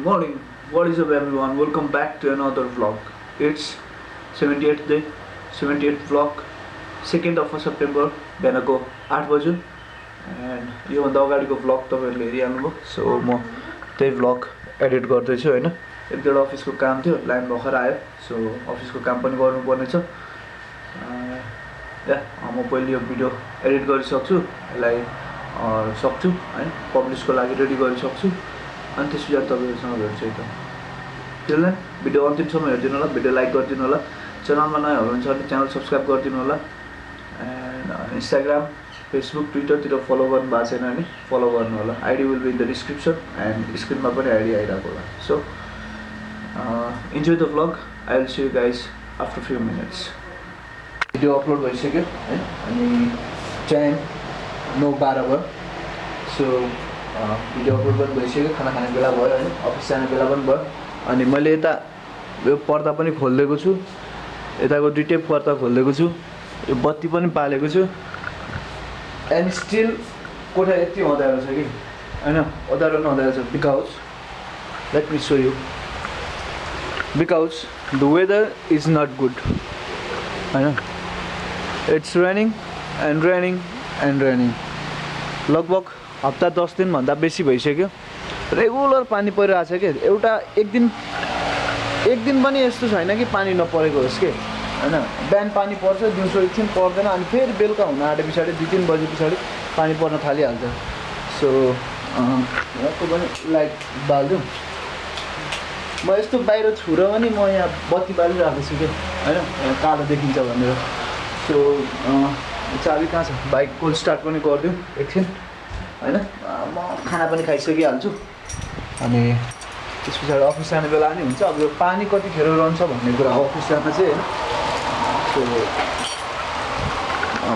morning. What is up, everyone? Welcome back to another vlog. It's 78th day, 78th vlog, 2nd of September, बिहानको 8 बज्यो and योभन्दा अगाडिको vlog तपाईँहरूले हेरिहाल्नुभयो. So म त्यही भ्लग एडिट गर्दैछु होइन. एक दुईवटा अफिसको काम थियो, लाइन भर्खर आयो. सो अफिसको काम पनि गर्नुपर्ने छ. म पहिले यो भिडियो एडिट गरिसक्छु, यसलाई सक्छु होइन, पब्लिसको लागि रेडी गरिसक्छु. अनि त्यस पछाडि तपाईँहरूसँग भेट्छु है त. त्यसलाई भिडियो अन्तिमसम्म हेरिदिनु होला, भिडियो लाइक गरिदिनु होला, च्यानलमा नयाँ हुनुहुन्छ भने च्यानल सब्सक्राइब गरिदिनु होला. एन्ड इन्स्टाग्राम, फेसबुक, ट्विटरतिर फलो गर्नु भएको छैन भने फलो गर्नु होला. ID will be in the description and स्क्रिनमा पनि आइडी आइरहेको होला. So enjoy the vlog. I will see you guys after few minutes. Video upload भइसक्यो है, अनि टाइम 9:12 भयो. सो भिडियो अपलोड पनि भइसक्यो, खाना खाने बेला भयो होइन, अफिस जाने बेला पनि भयो. अनि मैले यता यो पर्दा पनि खोलिदिएको छु, यताको दुईटै पर्दा खोलिदिएको छु, यो बत्ती पनि पालेको छु. एन्ड स्टिल कोठा यति अँध्यारो छ कि होइन, अँध्यारो न अँध्यारो छ. Because let me show you, because the weather is not good होइन. It's raining and raining and raining. लगभग हप्ता 10 दिनभन्दा बेसी भइसक्यो. रेगुलर पानी परिरहेको छ कि. एउटा एक दिन पनि यस्तो छैन कि पानी नपरेको होस् कि होइन. बिहान पानी पर्छ, दिउँसो एकछिन पर्दैन, अनि फेरि बेलुका हुन आँटे पछाडि 2-3 बजे पछाडि पानी पर्न थालिहाल्छ. सो यहाँको पनि लाइट बालिदिउँ. म यस्तो बाहिर छु र पनि म यहाँ बत्ती बालिरहेको छु कि होइन, यहाँ कालो देखिन्छ भनेर. सो चाबी कहाँ छ? बाइक कोल्ड स्टार्ट पनि गरिदिउँ एकछिन होइन. म खाना पनि खाइसकिहाल्छु अनि त्यस पछाडि अफिस जाने बेला नि हुन्छ. अब यो पानी कतिखेर रहन्छ भन्ने कुरा हो अफिस जान चाहिँ होइन. सो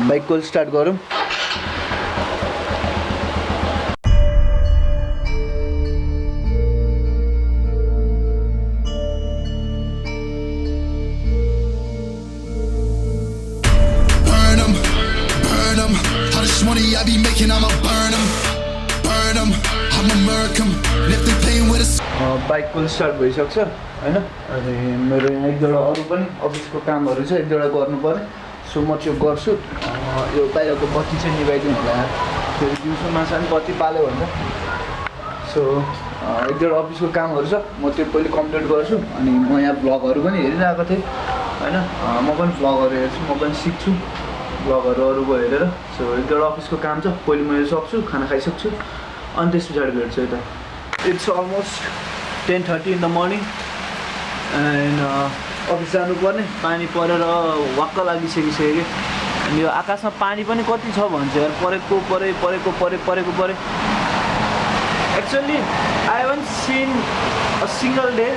बाइक कोल्ड स्टार्ट गरौँ. I be making, I'ma burn them, I'ma murk them, if they playing with us. Bike कुल स्टार्ट भइसक्छ होइन. अनि मेरो यहाँ एक दुईवटा अरू पनि अफिसको कामहरू छ, एक दुईवटा गर्नु पर्ने. सो म त्यो गर्छु. यो बाहिरको बत्ती चाहिँ निभाइदिउँ होला, फेरि दिउँसो माछा पनि बत्ती पाल्यो भने. सो एक दुईवटा अफिसको कामहरू छ, म त्यो पहिले कम्प्लिट गर्छु. अनि म यहाँ भ्लगहरू पनि हेरिरहेको थिएँ होइन. म पनि भ्लगहरू हेर्छु, म पनि सिक्छु भ्लगहरू अरूको हेरेर. सो एक दुईवटा अफिसको काम छ, पहिले म यो सक्छु, खाना खाइसक्छु, अनि त्यस पछाडि भेट्छु है त. It's almost 10:30 in the morning and office जानुपर्ने. पानी परेर वाक्क लागिसकिसक्यो कि. अनि यो आकाशमा पानी पनि कति छ भन्छ यार, परेको परे. Actually I haven't seen a single day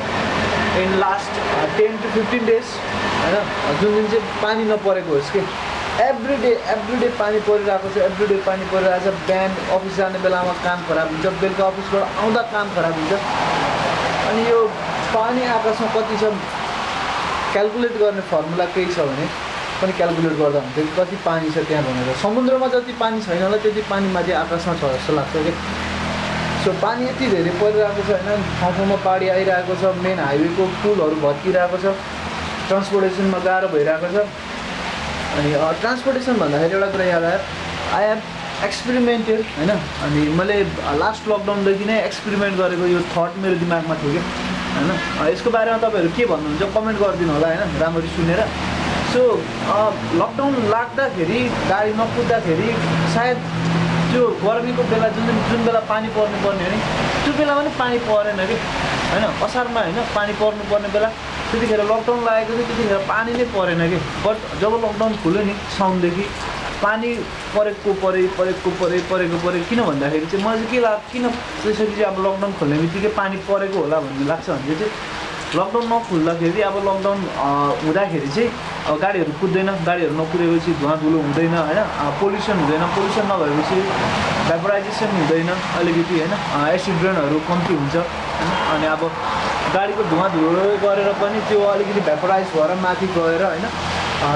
in last 10 to 15 days होइन, जुन दिन चाहिँ पानी नपरेको होस् कि. एभ्री डे पानी परिरहेको छ, एभ्री डे पानी परिरहेको छ. बिहान अफिस जाने बेलामा काम खराब हुन्छ, बेलुका अफिसबाट आउँदा काम खराब हुन्छ. अनि यो पानी आकाशमा कति छ क्यालकुलेट गर्ने फर्मुला केही छ भने पनि क्यालकुलेट गर्दा हुन्थ्यो कि कति पानी छ त्यहाँ भनेर. समुद्रमा जति पानी छैन होला त्यति पानी माथि आकाशमा छ जस्तो लाग्छ कि. सो पानी यति धेरै परिरहेको छ होइन, ठाउँ ठाउँमा बाढी आइरहेको छ, मेन हाइवेको पुलहरू भत्किरहेको छ, ट्रान्सपोर्टेसनमा गाह्रो भइरहेको छ. अनि ट्रान्सपोर्टेसन भन्दाखेरि एउटा कुरा याद आयो, आई हेभ एक्सपेरिमेन्टेड होइन. अनि मैले लास्ट लकडाउनदेखि नै एक्सपेरिमेन्ट गरेको यो थट मेरो दिमागमा थियो कि होइन. यसको बारेमा तपाईँहरू के भन्नुहुन्छ कमेन्ट गरिदिनु होला होइन, राम्ररी सुनेर. सो लकडाउन लाग्दाखेरि गाडी नकुद्दाखेरि सायद त्यो गर्मीको बेला जुन बेला पानी पर्ने हो नि, त्यो बेला पनि पानी परेन कि होइन. असारमा होइन पानी पर्नुपर्ने बेला, त्यतिखेर लकडाउन लागेको थियो, त्यतिखेर पानी नै परेन कि. बट जब लकडाउन खुल्यो नि साउनदेखि पानी परेको किन भन्दाखेरि चाहिँ मलाई चाहिँ किन त्यसरी चाहिँ अब लकडाउन खोल्ने बित्तिकै पानी परेको होला भन्ने लाग्छ भने चाहिँ लकडाउन नखुल्दाखेरि अब लकडाउन हुँदाखेरि चाहिँ अब गाडीहरू कुद्दैन, गाडीहरू नकुदेपछि धुवा धुलो हुँदैन होइन, पोल्युसन हुँदैन, पोल्युसन नभएपछि भ्यापोराइजेसन हुँदैन अलिकति होइन, एसिड रेनहरू कम्ती हुन्छ होइन. अनि अब गाडीको धुवा धुलो गरेर पनि त्यो अलिकति भ्यापोराइज भएर माथि गएर होइन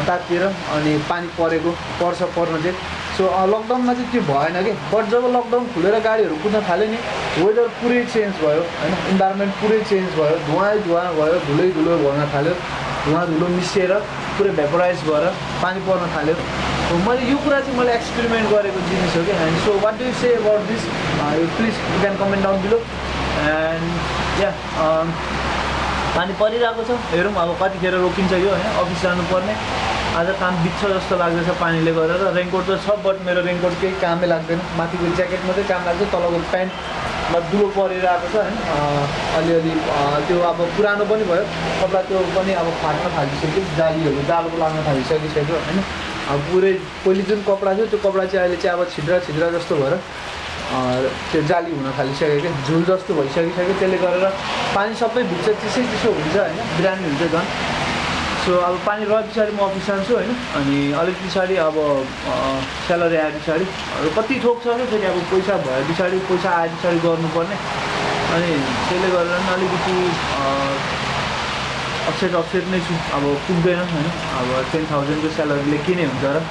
तातिर अनि पानी पर्छ पर्न चाहिँ सो लकडाउनमा चाहिँ त्यो भएन कि बट जब लकडाउन खुलेर गाडीहरू कुद्न थाल्यो नि वेदर पुरै चेन्ज भयो होइन इन्भाइरोमेन्ट पुरै चेन्ज भयो धुवा भयो धुलो भर्न थाल्यो धुलो मिसिएर पुरै भेपोराइज भएर पानी पर्न थाल्यो मैले यो कुरा चाहिँ मैले एक्सपेरिमेन्ट गरेको जिनिस हो कि and so what do you say about this please you can comment down below and yeah पानी परिरहेको छ हेरौँ अब कतिखेर रोकिन्छ यो होइन अफिस जानुपर्ने आज काम बित्छ जस्तो लाग्दैछ पानीले गरेर रेनकोट त छ बट मेरो रेनकोट केही कामै लाग्दैन माथिको ज्याकेट मात्रै काम लाग्छ तलको प्यान्टमा धुलो परिरहेको छ होइन अलिअलि त्यो अब पुरानो पनि भयो कपडा त्यो पनि अब फाट्न थालिसक्यो जालीहरू जालोको लाग्न थालिसकिसक्यो होइन अब पुरै पहिले जुन कपडा थियो त्यो कपडा चाहिँ अहिले चाहिँ अब छिद्रा जस्तो भएर त्यो जाली हुन थालिसक्यो क्या झुल जस्तो भइसकिसक्यो त्यसले गरेर पानी सबै भिज्छ चिसो हुन्छ होइन बिरामी हुन्छ झन् सो अब पानी रह्यो पछाडि म अफिस जान्छु होइन अनि अलिक पछाडि अब स्यालेरी आए पछाडि कति थोक छ क्या फेरि अब पैसा भए पछाडि पैसा आए पछाडि गर्नुपर्ने अनि त्यसले गरेर पनि अलिकति अपसेट नै छु अब पुग्दैन होइन अब 10,000को स्यालेरीले के नै हुन्छ र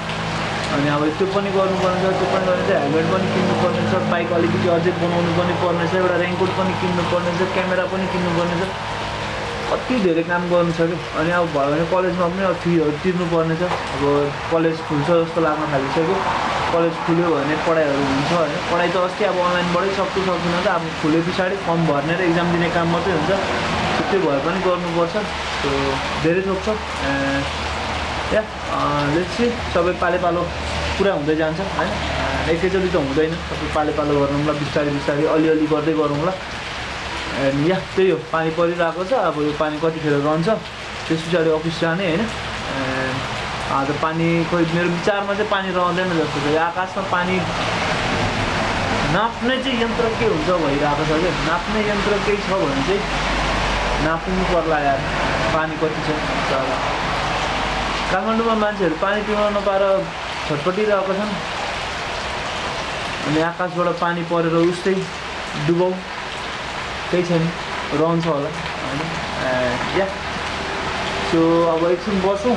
अनि अब त्यो पनि गर्नुपर्ने छ त्यो पनि गर्ने चाहिँ हेलमेट पनि किन्नुपर्ने छ बाइक अलिकति अझै बनाउनु पनि पर्ने छ एउटा रेनकोट पनि किन्नुपर्ने छ क्यामेरा पनि किन्नुपर्ने छ कति धेरै काम गर्नु छ कि अनि अब भयो भने कलेजमा पनि अब फीहरू तिर्नुपर्ने छ अब कलेज खुल्छ जस्तो लाग्न थालिसक्यो कलेज खुल्यो भने पढाइहरू हुन्छ होइन पढाइ त अस्ति अब अनलाइनबाटै सक्दैन त अब खुले पछाडि फर्म भर्ने र एक्जाम दिने काम मात्रै हुन्छ त्यो भए पनि गर्नुपर्छ सो धेरै थोक छ या लेट्स सी सबै पालो पुरा हुँदै जान्छ होइन एकैचोटि त हुँदैन सबै पालो गरौँला बिस्तारै अलिअलि गर्दै गरौँला एन्ड या त्यही हो पानी परिरहेको छ अब यो पानी कतिखेर रहन्छ त्यस पछाडि अफिस जाने होइन आज पानी खोइ मेरो विचारमा चाहिँ पानी रहँदैन जस्तो छ यो आकाशमा पानी नाप्ने चाहिँ यन्त्र के हुन्छ भइरहेको छ क्या नाप्ने यन्त्र केही छ भने चाहिँ नाप्नु पर्ला यार पानी कति छ तर काठमाडौँमा मान्छेहरू पानी पिउन नपाएर छटपटिरहेको छन् अनि आकाशबाट पानी परेर उस्तै डुबाउ केही छैन रहन्छ होला होइन या सो अब एकछिन बसौँ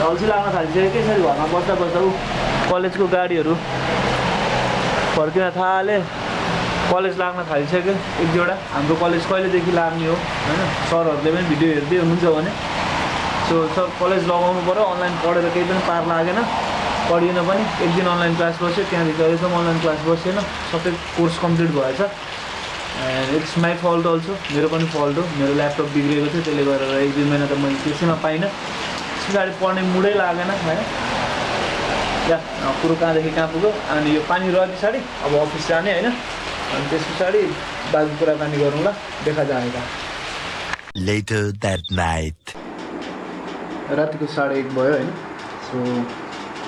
अल्छी लाग्न थालिसक्यो त्यसरी घरमा बस्दा कलेजको गाडीहरू फर्किन थाले कलेज लाग्न थालिसक्यो एक दुईवटा हाम्रो कलेज कहिलेदेखि लाग्ने हो होइन सरहरूले पनि भिडियो हेर्दै हुनुहुन्छ भने सो सर कलेज लगाउनु पऱ्यो अनलाइन पढेर केही पनि पार लागेन पढिएन पनि एक दिन अनलाइन क्लास बस्यो त्यहाँदेखि अहिलेसम्म अनलाइन क्लास बसेन सबै कोर्स कम्प्लिट भएछ and it's my fault also मेरो पनि फल्ट हो मेरो ल्यापटप बिग्रेको थियो त्यसले गरेर एक दुई महिना त मैले त्यसैमा पाइनँ पछाडि पढ्ने मुडै लागेन होइन या कुरो कहाँदेखि कहाँ पुग्यो अनि यो पानी रह्यो पछाडि अब अफिस जाने होइन अनि त्यस पछाडि बाजु कुराकानी गरौँला देखा जाएगा Later that night. रातिको 1:30 भयो होइन सो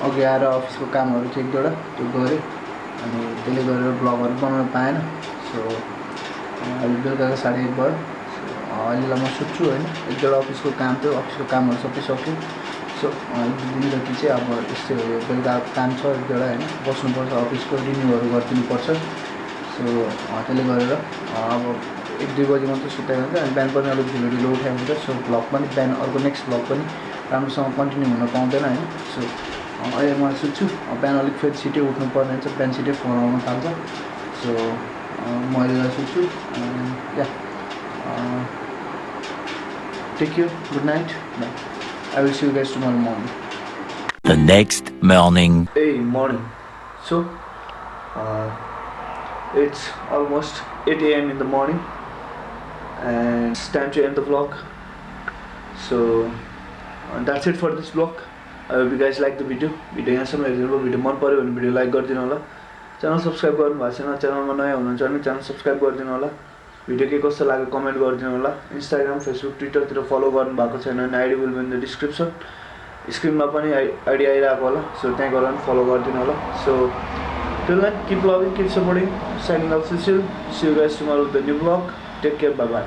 अघि आएर अफिसको कामहरू थियो एक दुईवटा त्यो गरेँ अनि त्यसले गरेर ब्लगहरू बनाउन पाएन सो अहिले बेलुकाको 1:30 भयो अहिलेलाई म सुत्छु होइन एक दुईवटा अफिसको काम थियो अफिसको कामहरू सबै सक्यो सो एक दुई दिन जति चाहिँ अब यस्तै हो बेलुकाको काम छ एक दुईवटा होइन बस्नुपर्छ अफिसको रिन्युहरू गरिदिनुपर्छ सो त्यसले गरेर अब 1-2 बजी मात्रै सुत्दै हुन्छ अनि बिहान पनि अलिक ढिलो उठाइ हुन्छ सो भ्लग पनि बिहान अर्को नेक्स्ट भ्लग पनि राम्रोसँग कन्टिन्यू हुन पाउँदैन होइन सो अहिले म सुत्छु बिहान अलिक फेरि छिटै उठ्नुपर्ने हुन्छ बिहान छिटै फोन आउन थाल्छ सो म अहिले सुत्छु yeah take care good night I will see you guys tomorrow morning The next morning. Hey morning. So it's almost 8 AM in the morning and it's time to end the vlog. So that's it for this vlog. I hope you guys like the video. Video यहाँसम्म हेर्नुभयो video मन पर्यो भने video like गरिदिनु होला channel subscribe गर्नु भएको छैन च्यानलमा नयाँ हुनुहुन्छ भने च्यानल सब्स्क्राइब गरिदिनु होला भिडियो के कस्तो लाग्यो कमेन्ट गरिदिनु होला इन्स्टाग्राम फेसबुक ट्विटरतिर फलो गर्नु भएको छैन भने ID will be in the description स्क्रिनमा पनि आइडी आइरहेको होला सो त्यहाँ गएर पनि फलो गरिदिनु होला so till then keep loving keep supporting signing off sushil see you guys tomorrow with the new vlog take care bye bye